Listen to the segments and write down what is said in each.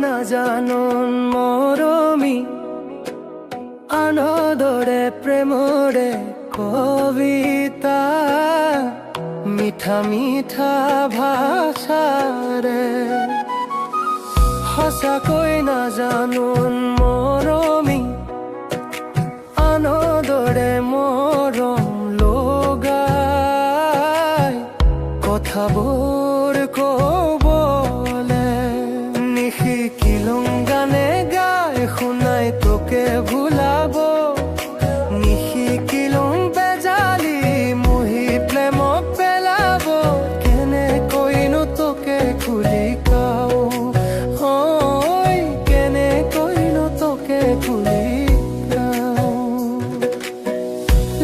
নাজানোন মৰমী আনন্দৰে প্ৰেমৰে কবিতা মিঠা মিঠা ভাষাৰে সঁচাকৈ নাজানোন মৰমী আনন্দৰে মৰম লগাই কথাবোৰ ক'বলে নিশিকিলোং গানে গাই শুনাই তোকে ভুলাব নিশিকিলোং বেজালি মুহি প্ৰেমক পেলাব কেনেকৈনো তোকে খুলি কাও কেনেকৈনো তোকে খুলি কাও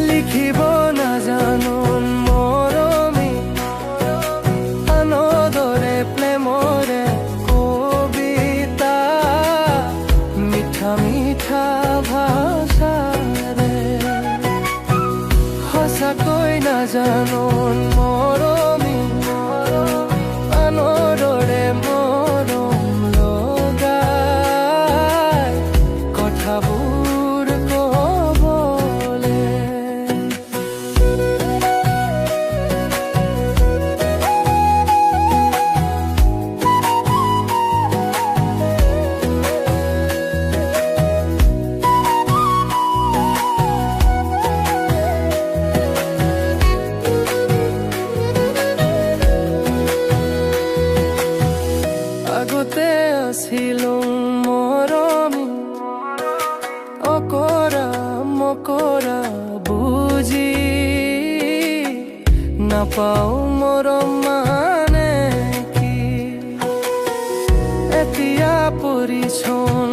লিখিব নাজানোন মৰমী আনন্দৰে প্ৰেমৰে কবিতা মিঠা মিঠা ভাষাৰে সঁচাকৈ নাজানোন মৰমী আনন্দৰে মৰম লগাই কথাবোৰ ক'বলে আগতে আছিলোং মৰমী অকৰা মকৰা বুজি নাপাও মৰম মানে কি এতিয়া পৰিচয়